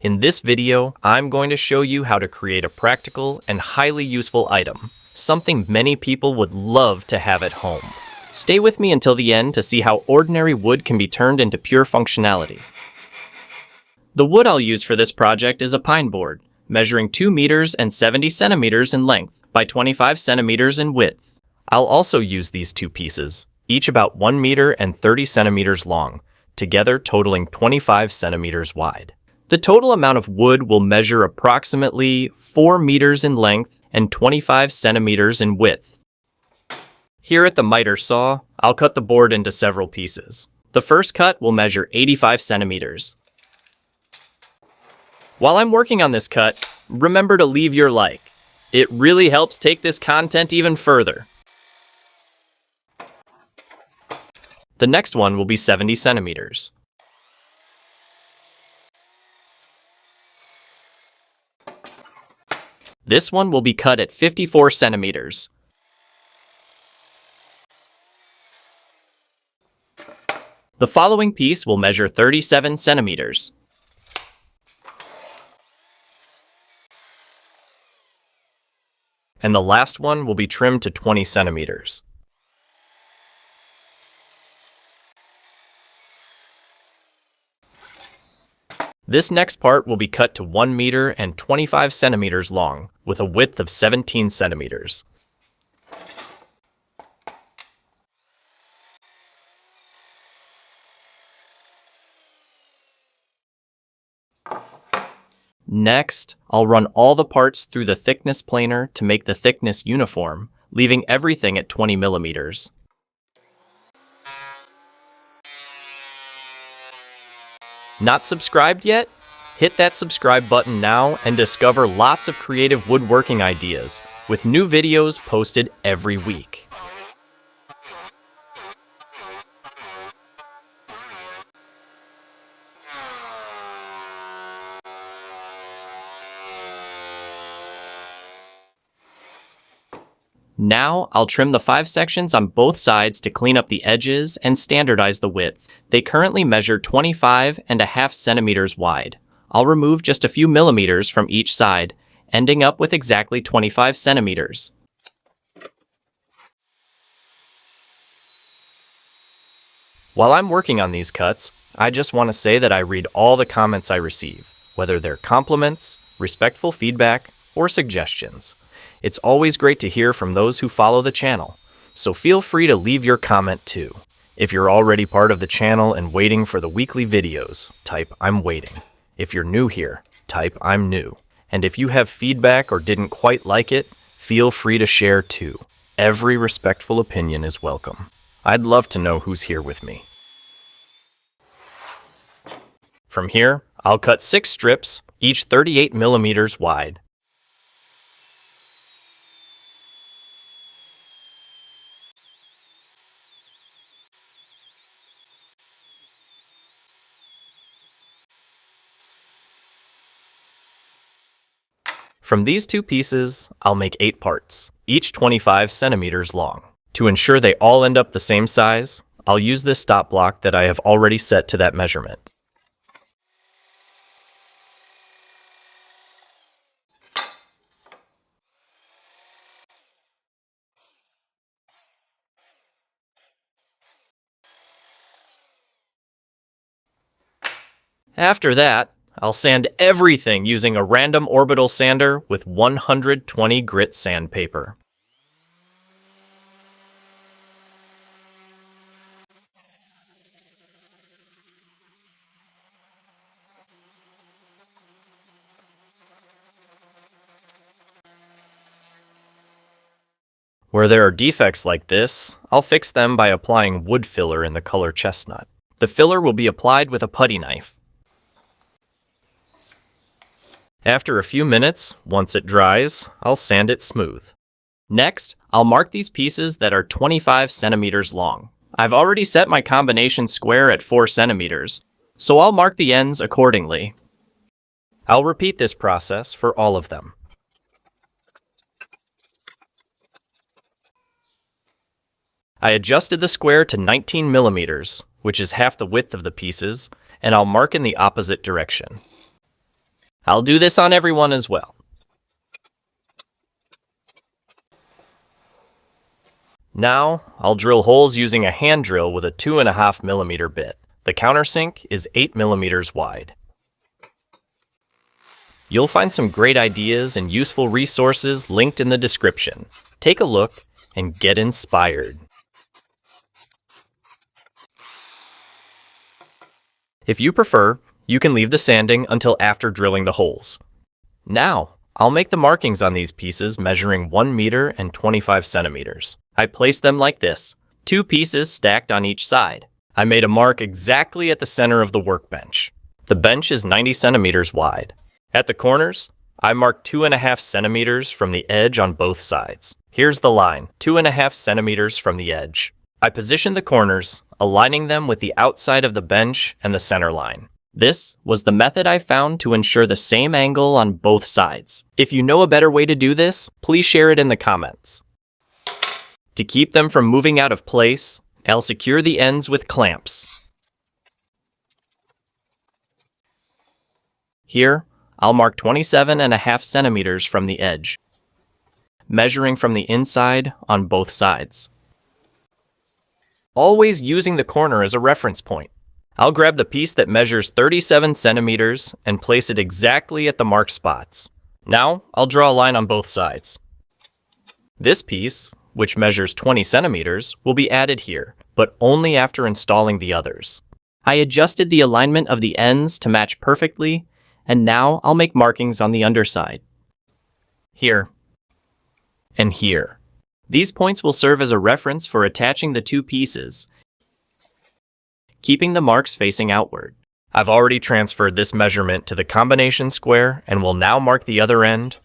In this video, I'm going to show you how to create a practical and highly useful item, something many people would love to have at home. Stay with me until the end to see how ordinary wood can be turned into pure functionality. The wood I'll use for this project is a pine board, measuring 2 meters and 70 centimeters in length by 25 centimeters in width. I'll also use these two pieces, each about 1 meter and 30 centimeters long, together totaling 25 centimeters wide. The total amount of wood will measure approximately 4 meters in length and 25 centimeters in width. Here at the miter saw, I'll cut the board into several pieces. The first cut will measure 85 centimeters. While I'm working on this cut, remember to leave your like. It really helps take this content even further. The next one will be 70 centimeters. This one will be cut at 54 centimeters. The following piece will measure 37 centimeters. And the last one will be trimmed to 20 centimeters. This next part will be cut to 1 meter and 25 centimeters long, with a width of 17 centimeters. Next, I'll run all the parts through the thickness planer to make the thickness uniform, leaving everything at 20 millimeters. Not subscribed yet? Hit that subscribe button now and discover lots of creative woodworking ideas, with new videos posted every week. Now, I'll trim the 5 sections on both sides to clean up the edges and standardize the width. They currently measure 25.5 centimeters wide. I'll remove just a few millimeters from each side, ending up with exactly 25 centimeters. While I'm working on these cuts, I just want to say that I read all the comments I receive, whether they're compliments, respectful feedback, or suggestions. It's always great to hear from those who follow the channel, so feel free to leave your comment too. If you're already part of the channel and waiting for the weekly videos, type "I'm waiting." If you're new here, type "I'm new." And if you have feedback or didn't quite like it, feel free to share too. Every respectful opinion is welcome. I'd love to know who's here with me. From here, I'll cut 6 strips, each 38 millimeters wide. From these 2 pieces, I'll make 8 parts, each 25 centimeters long. To ensure they all end up the same size, I'll use this stop block that I have already set to that measurement. After that, I'll sand everything using a random orbital sander with 120 grit sandpaper. Where there are defects like this, I'll fix them by applying wood filler in the color chestnut. The filler will be applied with a putty knife. After a few minutes, once it dries, I'll sand it smooth. Next, I'll mark these pieces that are 25 centimeters long. I've already set my combination square at 4 centimeters, so I'll mark the ends accordingly. I'll repeat this process for all of them. I adjusted the square to 19 millimeters, which is half the width of the pieces, and I'll mark in the opposite direction. I'll do this on everyone as well. Now, I'll drill holes using a hand drill with a 2.5mm bit. The countersink is 8mm wide. You'll find some great ideas and useful resources linked in the description. Take a look and get inspired. If you prefer, you can leave the sanding until after drilling the holes. Now, I'll make the markings on these pieces measuring 1 meter and 25 centimeters. I placed them like this, 2 pieces stacked on each side. I made a mark exactly at the center of the workbench. The bench is 90 centimeters wide. At the corners, I marked 2.5 centimeters from the edge on both sides. Here's the line, 2.5 centimeters from the edge. I positioned the corners, aligning them with the outside of the bench and the center line. This was the method I found to ensure the same angle on both sides. If you know a better way to do this, please share it in the comments. To keep them from moving out of place, I'll secure the ends with clamps. Here, I'll mark 27.5 centimeters from the edge, measuring from the inside on both sides. Always using the corner as a reference point. I'll grab the piece that measures 37 centimeters and place it exactly at the marked spots. Now, I'll draw a line on both sides. This piece, which measures 20 centimeters, will be added here, but only after installing the others. I adjusted the alignment of the ends to match perfectly, and now I'll make markings on the underside. Here, and here. These points will serve as a reference for attaching the 2 pieces, keeping the marks facing outward. I've already transferred this measurement to the combination square and will now mark the other end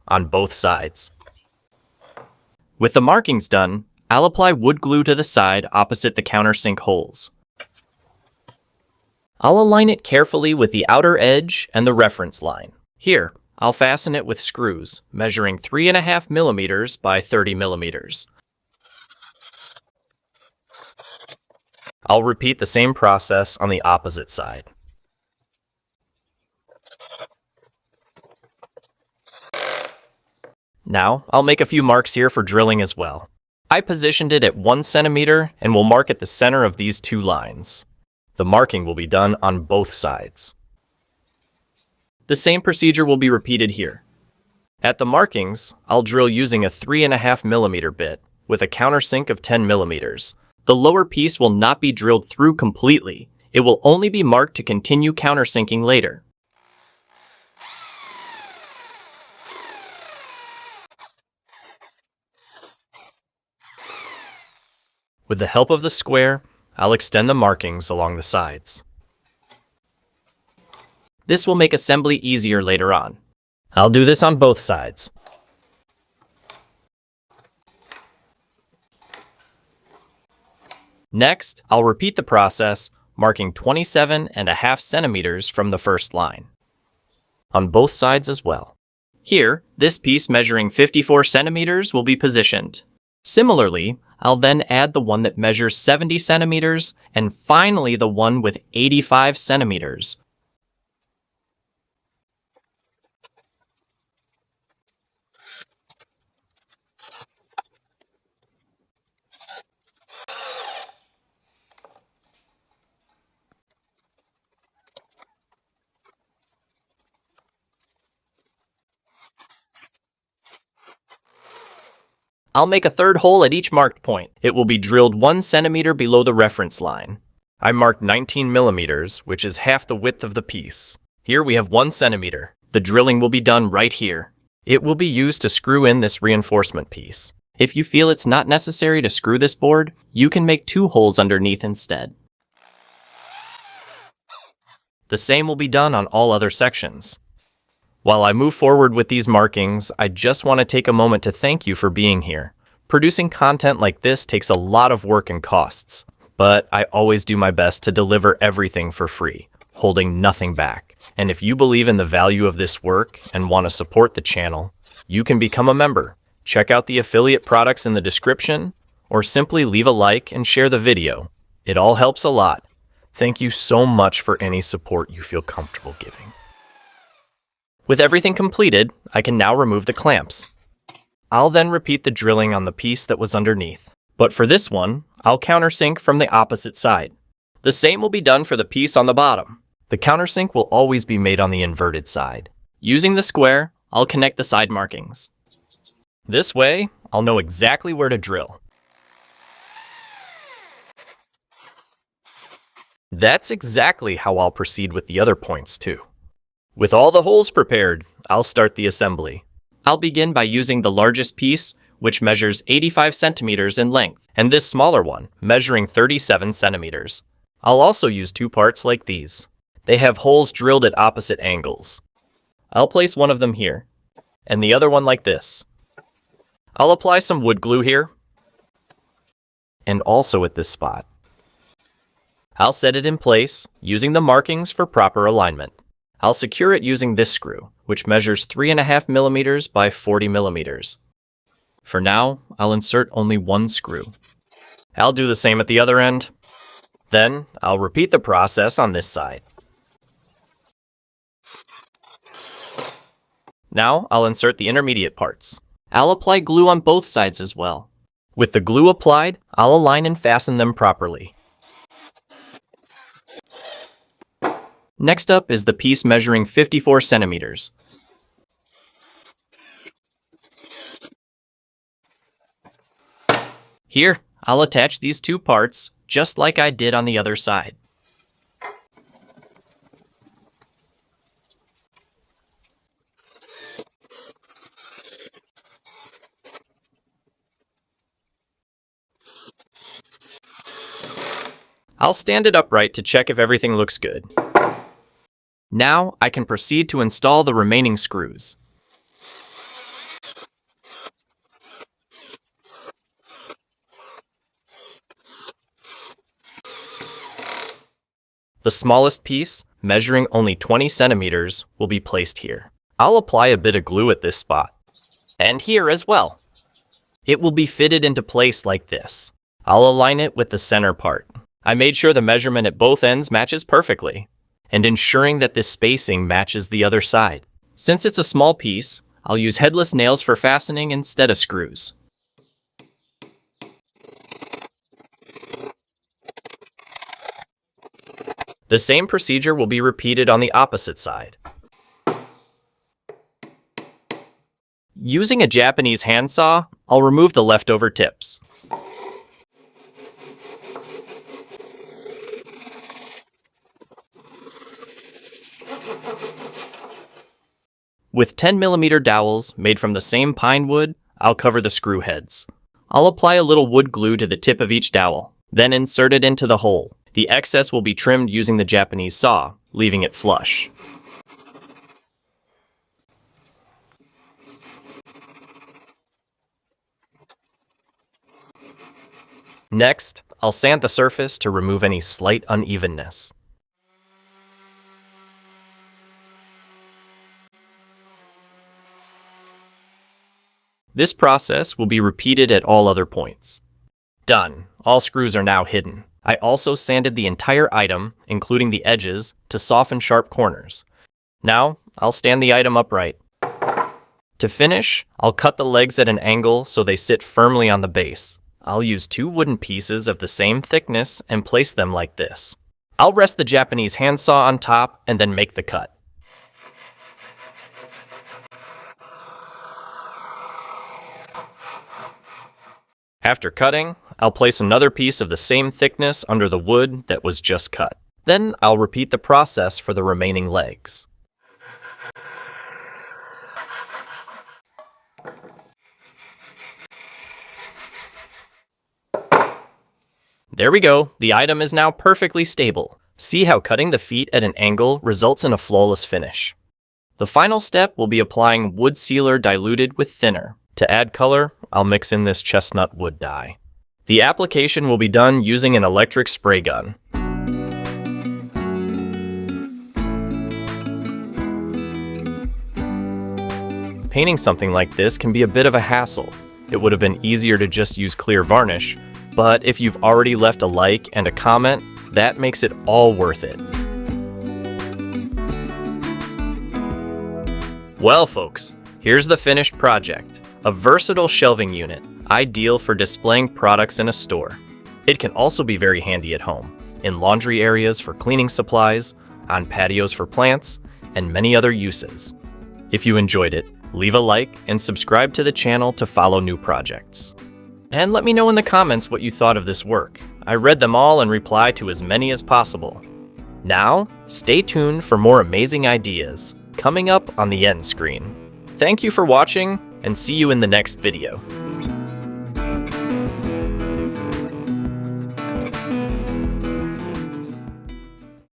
on both sides. With the markings done, I'll apply wood glue to the side opposite the countersink holes. I'll align it carefully with the outer edge and the reference line. Here, I'll fasten it with screws, measuring 3.5 millimeters by 30 millimeters. I'll repeat the same process on the opposite side. Now, I'll make a few marks here for drilling as well. I positioned it at 1 centimeter and will mark at the center of these 2 lines. The marking will be done on both sides. The same procedure will be repeated here. At the markings, I'll drill using a 3.5 millimeter bit with a countersink of 10 millimeters. The lower piece will not be drilled through completely. It will only be marked to continue countersinking later. With the help of the square, I'll extend the markings along the sides. This will make assembly easier later on. I'll do this on both sides. Next, I'll repeat the process, marking 27.5 centimeters from the first line, on both sides as well. Here, this piece measuring 54 centimeters will be positioned. Similarly, I'll then add the one that measures 70 centimeters and finally the one with 85 centimeters. I'll make a third hole at each marked point. It will be drilled 1 centimeter below the reference line. I marked 19 millimeters, which is half the width of the piece. Here we have 1 centimeter. The drilling will be done right here. It will be used to screw in this reinforcement piece. If you feel it's not necessary to screw this board, you can make 2 holes underneath instead. The same will be done on all other sections. While I move forward with these markings, I just want to take a moment to thank you for being here. Producing content like this takes a lot of work and costs, but I always do my best to deliver everything for free, holding nothing back. And if you believe in the value of this work and want to support the channel, you can become a member. Check out the affiliate products in the description, or simply leave a like and share the video. It all helps a lot. Thank you so much for any support you feel comfortable giving. With everything completed, I can now remove the clamps. I'll then repeat the drilling on the piece that was underneath. But for this one, I'll countersink from the opposite side. The same will be done for the piece on the bottom. The countersink will always be made on the inverted side. Using the square, I'll connect the side markings. This way, I'll know exactly where to drill. That's exactly how I'll proceed with the other points too. With all the holes prepared, I'll start the assembly. I'll begin by using the largest piece, which measures 85 centimeters in length, and this smaller one, measuring 37 centimeters. I'll also use two parts like these. They have holes drilled at opposite angles. I'll place one of them here, and the other one like this. I'll apply some wood glue here, and also at this spot. I'll set it in place, using the markings for proper alignment. I'll secure it using this screw, which measures 3.5 millimeters by 40 millimeters. For now, I'll insert only one screw. I'll do the same at the other end. Then, I'll repeat the process on this side. Now, I'll insert the intermediate parts. I'll apply glue on both sides as well. With the glue applied, I'll align and fasten them properly. Next up is the piece measuring 54 centimeters. Here, I'll attach these two parts, just like I did on the other side. I'll stand it upright to check if everything looks good. Now, I can proceed to install the remaining screws. The smallest piece, measuring only 20 centimeters, will be placed here. I'll apply a bit of glue at this spot. And here as well. It will be fitted into place like this. I'll align it with the center part. I made sure the measurement at both ends matches perfectly, and ensuring that this spacing matches the other side. Since it's a small piece, I'll use headless nails for fastening instead of screws. The same procedure will be repeated on the opposite side. Using a Japanese handsaw, I'll remove the leftover tips. With 10mm dowels made from the same pine wood, I'll cover the screw heads. I'll apply a little wood glue to the tip of each dowel, then insert it into the hole. The excess will be trimmed using the Japanese saw, leaving it flush. Next, I'll sand the surface to remove any slight unevenness. This process will be repeated at all other points. Done. All screws are now hidden. I also sanded the entire item, including the edges, to soften sharp corners. Now, I'll stand the item upright. To finish, I'll cut the legs at an angle so they sit firmly on the base. I'll use two wooden pieces of the same thickness and place them like this. I'll rest the Japanese handsaw on top and then make the cut. After cutting, I'll place another piece of the same thickness under the wood that was just cut. Then I'll repeat the process for the remaining legs. There we go, the item is now perfectly stable. See how cutting the feet at an angle results in a flawless finish. The final step will be applying wood sealer diluted with thinner. To add color, I'll mix in this chestnut wood dye. The application will be done using an electric spray gun. Painting something like this can be a bit of a hassle. It would have been easier to just use clear varnish, but if you've already left a like and a comment, that makes it all worth it. Well, folks, here's the finished project. A versatile shelving unit, ideal for displaying products in a store. It can also be very handy at home, in laundry areas for cleaning supplies, on patios for plants, and many other uses. If you enjoyed it, leave a like and subscribe to the channel to follow new projects. And let me know in the comments what you thought of this work. I read them all and reply to as many as possible. Now, stay tuned for more amazing ideas coming up on the end screen. Thank you for watching, and see you in the next video.